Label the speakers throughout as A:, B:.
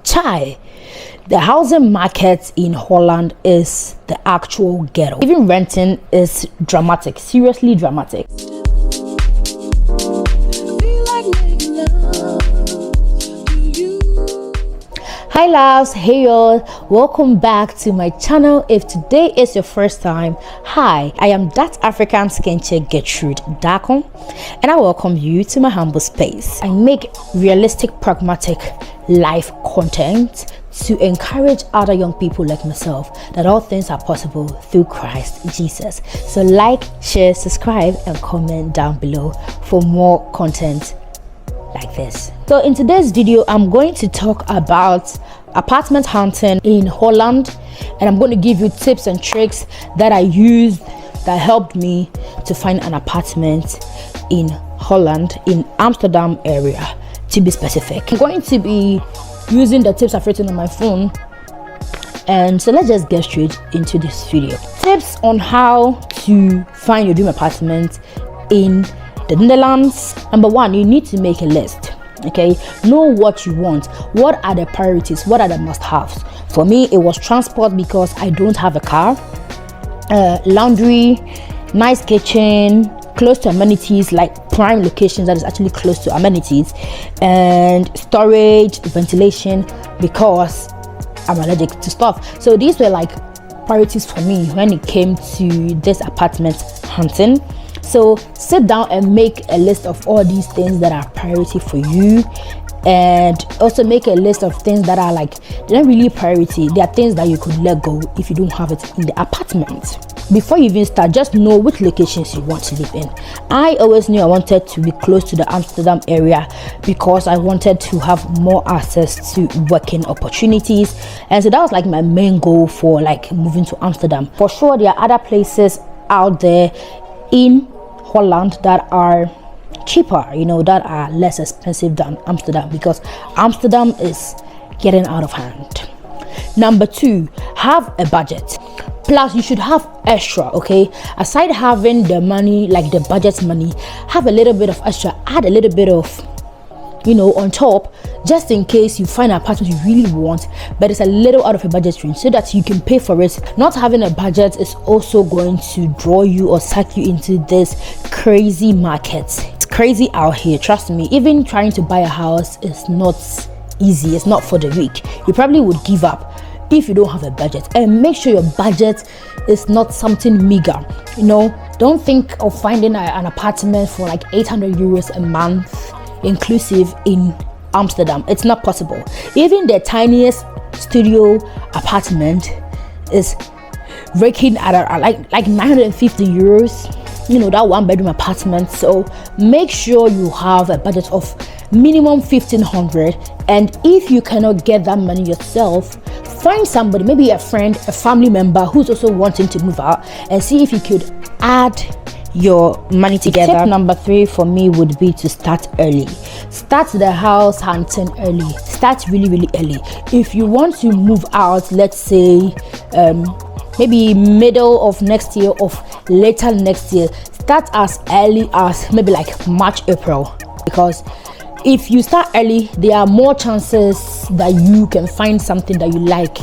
A: Chai, the housing market in Holland is the actual ghetto. Even renting is dramatic, seriously dramatic. Hi loves, hey y'all, welcome back to my channel. If today is your first time, hi, I am that African skin chick Gertrude Darko, and I welcome you to my humble space. I make realistic, pragmatic life content to encourage other young people like myself that all things are possible through Christ Jesus. So like, share, subscribe, and comment down below for more content like this. So in today's video, I'm going to talk about apartment hunting in Holland, and I'm going to give you tips and tricks that I used that helped me to find an apartment in Holland, in Amsterdam area to be specific. I'm going to be using the tips I've written on my phone, and so let's just get straight into this video. Tips on how to find your dream apartment in the Netherlands. Number one, you need to make a list. Okay, know what you want. What are the priorities? What are the must-haves? For me, it was transport because I don't have a car, laundry, nice kitchen, close to amenities, like prime locations that is actually close to amenities, and storage, ventilation, because I'm allergic to stuff. So these were like priorities for me when it came to this apartment hunting. So sit down and make a list of all these things that are priority for you, and also make a list of things that are like, they're not really priority. They are things that you could let go if you don't have it in the apartment. Before you even start, just know which locations you want to live in. I always knew I wanted to be close to the Amsterdam area because I wanted to have more access to working opportunities, and so that was like my main goal for like moving to Amsterdam. For sure, there are other places out there in Holland that are cheaper, that are less expensive than Amsterdam, because Amsterdam is getting out of hand. Number two, have a budget. Plus, you should have extra, okay? Aside having the money, like the budget money, have a little bit of extra, add a little bit of, on top, just in case you find an apartment you really want, but it's a little out of your budget range, so that you can pay for it. Not having a budget is also going to draw you or suck you into this crazy market. It's crazy out here, trust me. Even trying to buy a house is not easy. It's not for the weak. You probably would give up if you don't have a budget, and make sure your budget is not something meager. Don't think of finding an apartment for like 800 euros a month inclusive in Amsterdam. It's not possible. Even the tiniest studio apartment is raking at like 950 euros, that one bedroom apartment. So make sure you have a budget of minimum 1500, and if you cannot get that money yourself, find somebody, maybe a friend, a family member who's also wanting to move out, and see if you could add your money together. Tip number three for me would be to start early. Start the house hunting early. Start really early. If you want to move out, let's say maybe middle of next year or later next year, start as early as maybe like March, April, because if you start early, there are more chances that you can find something that you like.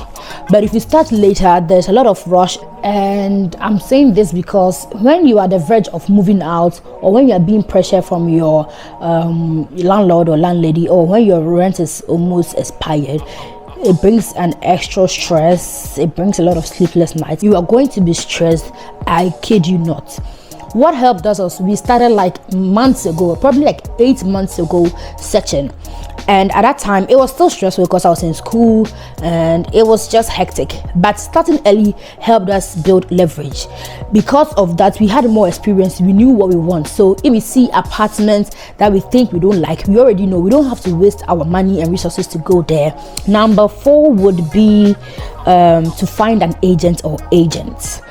A: But if you start later, there's a lot of rush. And I'm saying this because when you are at the verge of moving out, or when you are being pressured from your landlord or landlady, or when your rent is almost expired, it brings an extra stress. It brings a lot of sleepless nights. You are going to be stressed, I kid you not. What helped us was we started like months ago, probably like 8 months ago, searching. And at that time, it was still stressful because I was in school and it was just hectic. But starting early helped us build leverage. Because of that, we had more experience. We knew what we want. So if we see apartments that we think we don't like, we already know. We don't have to waste our money and resources to go there. Number four would be to find an agent or agents.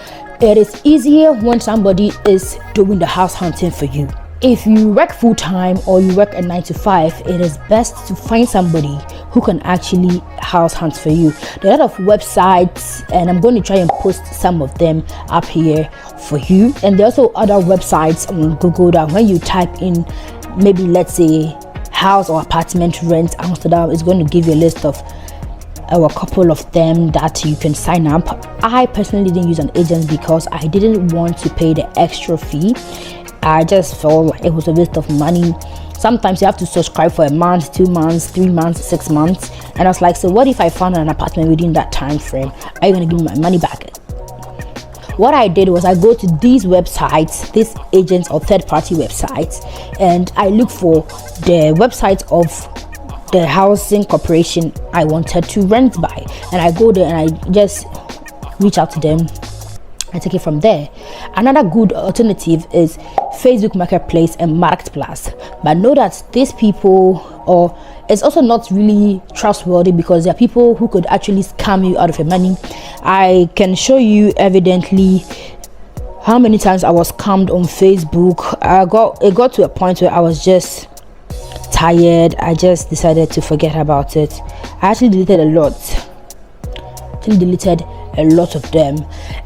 A: It is easier when somebody is doing the house hunting for you. If you work full-time or you work a 9 to 5, it is best to find somebody who can actually house hunt for you. There are a lot of websites, and I'm going to try and post some of them up here for you. And there are also other websites on Google that when you type in, maybe let's say house or apartment rent Amsterdam, is going to give you a list of There were a couple of them that you can sign up. I personally didn't use an agent because I didn't want to pay the extra fee. I just felt like it was a waste of money. Sometimes you have to subscribe for a month, 2 months, 3 months, 6 months. And I was like, so what if I found an apartment within that time frame? Are you going to give me my money back? What I did was I go to these websites, these agents or third-party websites, and I look for the website of the housing corporation I wanted to rent by. And I go there and I just reach out to them and take it from there. Another good alternative is Facebook Marketplace and Marktplaats. But know that these people, or it's also not really trustworthy because there are people who could actually scam you out of your money. I can show you evidently how many times I was scammed on Facebook. It got to a point where I was just tired. I just decided to forget about it. I actually deleted a lot. A lot of them,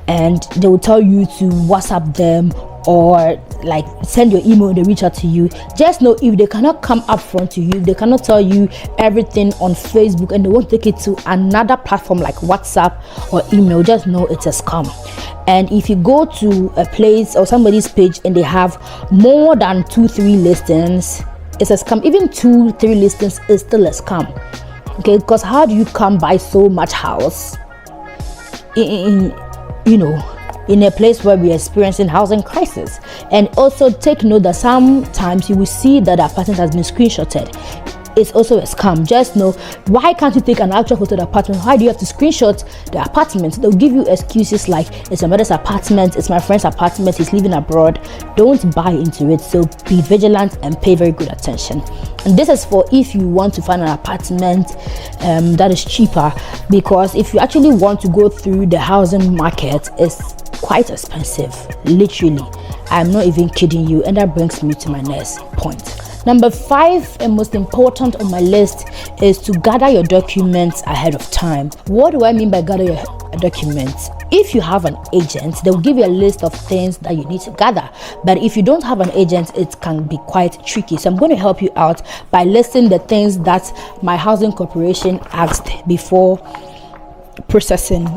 A: and they will tell you to WhatsApp them or like send your email, they reach out to you. Just know if they cannot come up front to you, if they cannot tell you everything on Facebook and they won't take it to another platform like WhatsApp or email, just know it's a scam. And if you go to a place or somebody's page and they have more than 2-3 listings, it's a scam. Even 2-3 listings is still a scam. Okay, because how do you come by so much house in a place where we're experiencing housing crisis? And also take note that sometimes you will see that the apartment has been screenshotted. It's also a scam. Just know, why can't you take an actual photo of the apartment? Why do you have to screenshot the apartment? They'll give you excuses like, it's my mother's apartment, it's my friend's apartment, he's living abroad. Don't buy into it. So be vigilant and pay very good attention. And this is for if you want to find an apartment that is cheaper, because if you actually want to go through the housing market, it's quite expensive. Literally, I'm not even kidding you. And that brings me to my next point. Number 5 and most important on my list is to gather your documents ahead of time. What do I mean by gather your documents? If you have an agent, they'll give you a list of things that you need to gather. But if you don't have an agent, it can be quite tricky. So I'm going to help you out by listing the things that my housing corporation asked before processing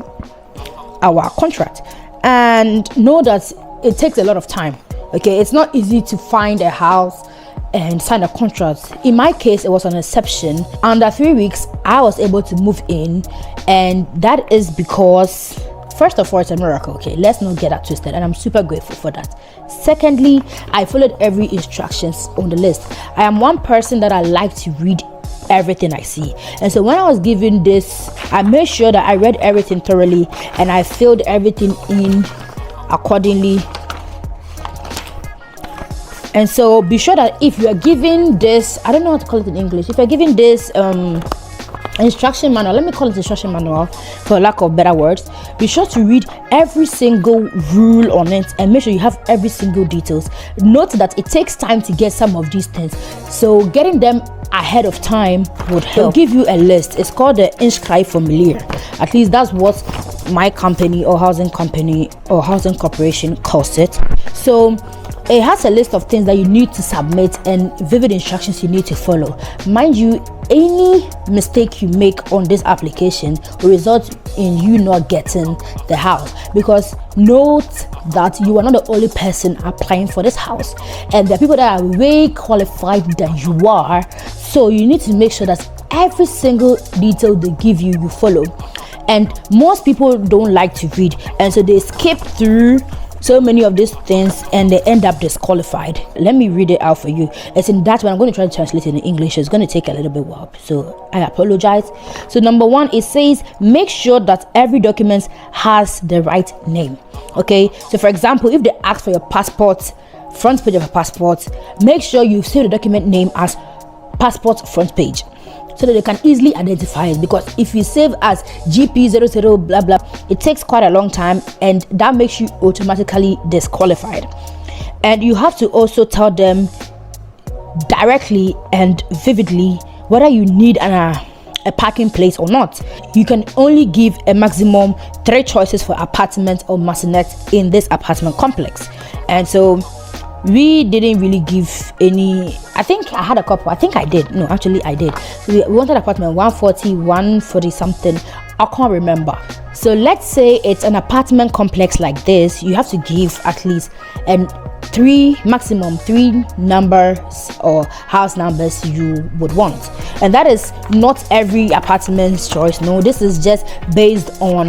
A: our contract. And know that it takes a lot of time. Okay, it's not easy to find a house and sign a contract. In my case, it was an exception. Under 3 weeks, I was able to move in, and that is because, first of all, it's a miracle. Okay, let's not get that twisted, and I'm super grateful for that. Secondly, I followed every instructions on the list. I am one person that I like to read everything I see, and so when I was given this, I made sure that I read everything thoroughly and I filled everything in accordingly. And so be sure that if you are given this, I don't know how to call it in English, if you're given this instruction manual, let me call it instruction manual for lack of better words, be sure to read every single rule on it and make sure you have every single details. Note that it takes time to get some of these things, so getting them ahead of time would help. They'll give you a list. It's called the Inscribe Formulier. At least that's what my company or housing corporation calls it. So it has a list of things that you need to submit and vivid instructions you need to follow. Mind you, any mistake you make on this application will result in you not getting the house, because note that you are not the only person applying for this house, and there are people that are way qualified than you are. So you need to make sure that every single detail they give you, you follow. And most people don't like to read, and so they skip through so many of these things and they end up disqualified. Let me read it out for you. It's in that one. I'm going to try to translate it in English. It's going to take a little bit while, so I apologize. So number 1, it says make sure that every document has the right name. Okay, so for example, if they ask for your passport, front page of a passport, make sure you save the document name as passport front page, so that they can easily identify it. Because if you save as GP00 blah blah, it takes quite a long time, and that makes you automatically disqualified. And you have to also tell them directly and vividly whether you need a parking place or not. You can only give a maximum 3 choices for apartment or maisonette in this apartment complex. And so we didn't really give any. I think I had a couple. I think I did. No, actually I did. We wanted an apartment 140, 140 something. I can't remember. So let's say it's an apartment complex like this. You have to give at least maximum three numbers or house numbers you would want, and that is not every apartment's choice. No, this is just based on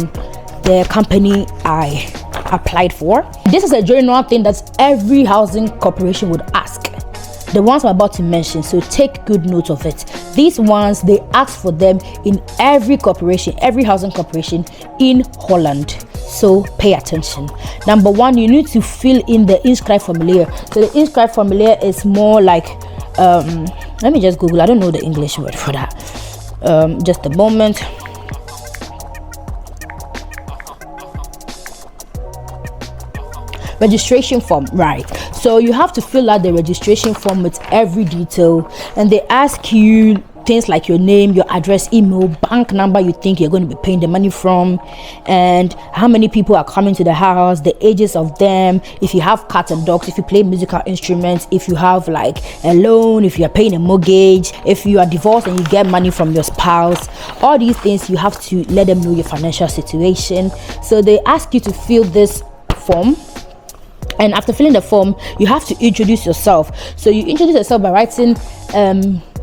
A: the company I applied for. This is a general thing that every housing corporation would ask, the ones I'm about to mention, so take good note of it. These ones, they ask for them in every corporation, every housing corporation in Holland. So pay attention. Number one, you need to fill in the inscribe formulier. So the inscribe formulier is more like let me just Google. I don't know the English word for that. Just a moment. Registration form, right? So you have to fill out the registration form with every detail, and they ask you things like your name, your address, email, bank number you think you're going to be paying the money from, and how many people are coming to the house, the ages of them, if you have cats and dogs, if you play musical instruments, if you have like a loan, if you are paying a mortgage, if you are divorced and you get money from your spouse. All these things you have to let them know your financial situation. So they ask you to fill this form, and after filling the form you have to introduce yourself. So you introduce yourself by writing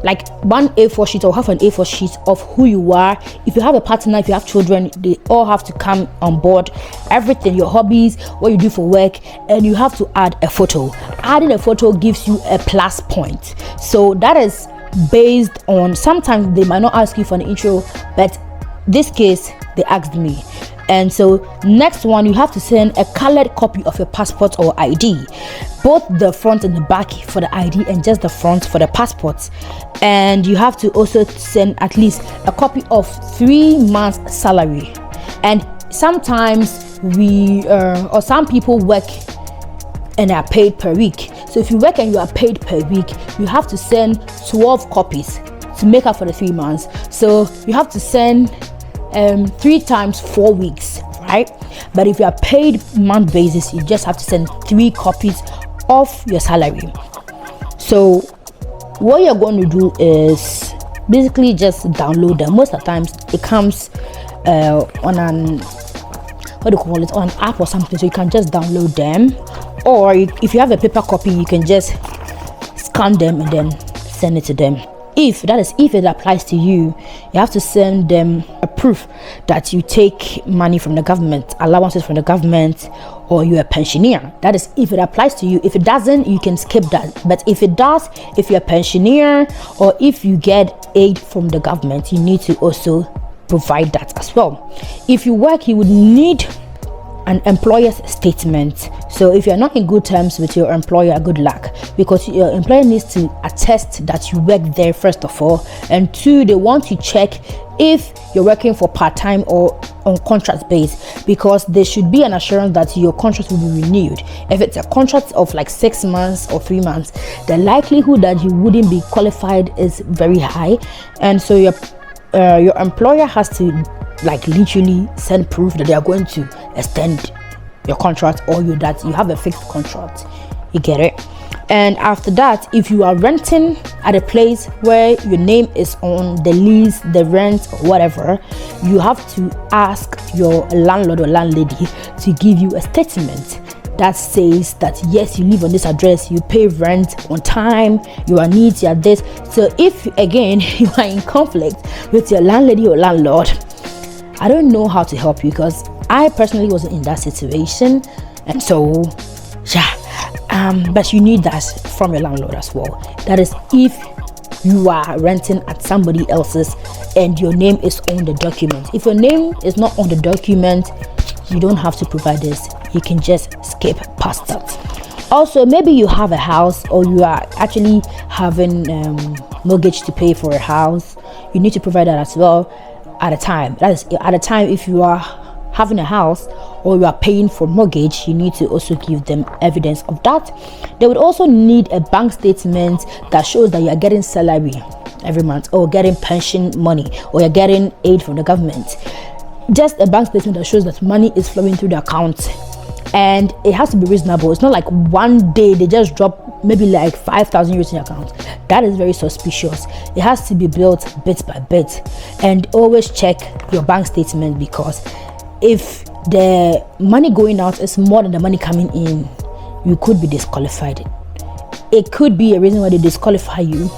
A: like one A4 sheet or half an A4 sheet of who you are. If you have a partner, if you have children, they all have to come on board. Everything, your hobbies, what you do for work, and you have to add a photo. Adding a photo gives you a plus point. So that is based on, sometimes they might not ask you for an intro, but this case they asked me. And so next one, you have to send a colored copy of your passport or ID, both the front and the back for the ID and just the front for the passport. And you have to also send at least a copy of 3 months salary. And sometimes or some people work and are paid per week. So if you work and you are paid per week, you have to send 12 copies to make up for the 3 months. So you have to send 3 times 4 weeks, right? But if you are paid month basis, you just have to send 3 copies of your salary. So what you're going to do is basically just download them. Most of the times it comes on an on an app or something, so you can just download them, or if you have a paper copy, you can just scan them and then send it to them. If it applies to you, you have to send them a proof that you take money from the government, allowances from the government, or you're a pensioner. That is if it applies to you. If it doesn't, you can skip that. But if it does, if you're a pensioner or if you get aid from the government, you need to also provide that as well. If you work, you would need an employer's statement. So if you're not in good terms with your employer, good luck, because your employer needs to attest that you work there first of all, and 2, they want to check if you're working for part-time or on contract base, because there should be an assurance that your contract will be renewed. If it's a contract of like 6 months or 3 months, the likelihood that you wouldn't be qualified is very high, and so your employer has to like literally send proof that they are going to extend your contract, or that you have a fixed contract. You get it? And after that, if you are renting at a place where your name is on the lease, the rent, or whatever, you have to ask your landlord or landlady to give you a statement that says that yes, you live on this address, you pay rent on time, you are neat, you are this. So if again you are in conflict with your landlady or landlord, I don't know how to help you, because I personally wasn't in that situation, and so but you need that from your landlord as well. That is if you are renting at somebody else's and your name is on the document. If your name is not on the document, you don't have to provide this. You can just skip past that. Also, maybe you have a house, or you are actually having mortgage to pay for a house. You need to provide that as well at a time. That is at a time. If you are having a house or you are paying for mortgage, you need to also give them evidence of that. They would also need a bank statement that shows that you are getting salary every month, or getting pension money, or you're getting aid from the government. Just a bank statement that shows that money is flowing through the account and it has to be reasonable. It's not like one day they just drop maybe like 5,000 euros in your account. That is very suspicious. It has to be built bit by bit, and always check your bank statement, because if the money going out is more than the money coming in, you could be disqualified. It could be a reason why they disqualify you.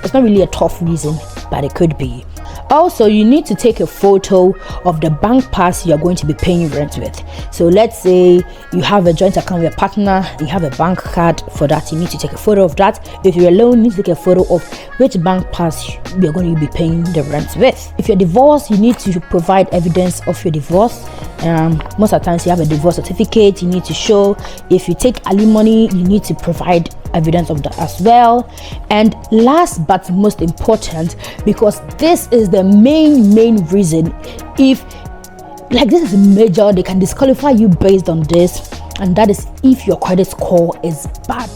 A: It's not really a tough reason, but it could be. Also, you need to take a photo of the bank pass you're going to be paying rent with. So let's say you have a joint account with a partner, you have a bank card. For that, you need to take a photo of that. If you're alone, you need to take a photo of which bank pass you're going to be paying the rent with. If you're divorced, you need to provide evidence of your divorce. Most of the times you have a divorce certificate you need to show. If you take alimony, you need to provide evidence of that as well. And last but most important, because this is the main reason, if like this is major, they can disqualify you based on this, and that is if your credit score is bad.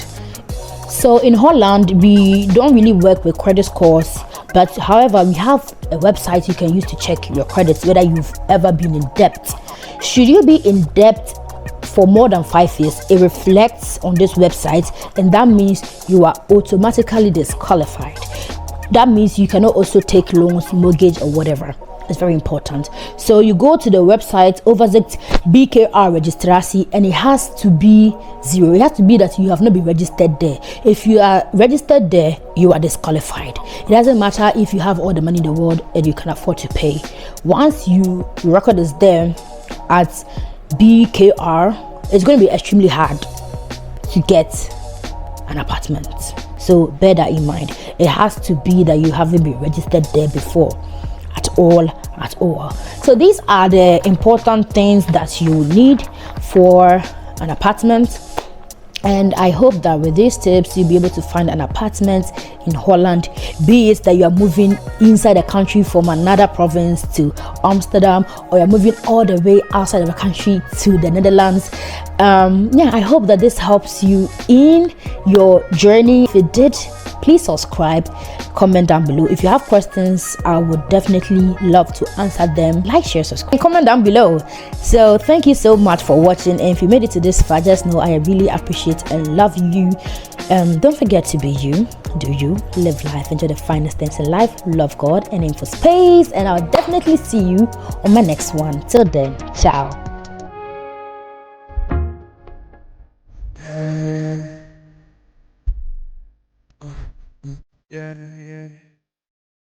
A: So in Holland, we don't really work with credit scores, but however, we have a website you can use to check your credits, whether you've ever been in debt. Should you be in debt for more than 5 years, it reflects on this website, and that means you are automatically disqualified. That means you cannot also take loans, mortgage, or whatever. It's very important. So you go to the website, overzicht BKR registratie, and it has to be 0. It has to be that you have not been registered there. If you are registered there, you are disqualified. It doesn't matter if you have all the money in the world and you can afford to pay. Once your record is there at BKR, it's going to be extremely hard to get an apartment. So bear that in mind. It has to be that you haven't been registered there before at all. So these are the important things that you need for an apartment, and I hope that with these tips you'll be able to find an apartment in Holland, be it that you are moving inside the country from another province to Amsterdam, or you're moving all the way outside of the country to the Netherlands. I hope that this helps you in your journey. If it did, please subscribe, comment down below. If you have questions, I would definitely love to answer them. Like, share, subscribe, and comment down below. So thank you so much for watching, and if you made it to this far, just know I really appreciate and love you. Don't forget to be you, do you, live life, enjoy the finest things in life, love God, and aim for space. And I'll definitely see you on my next one. Till then, ciao.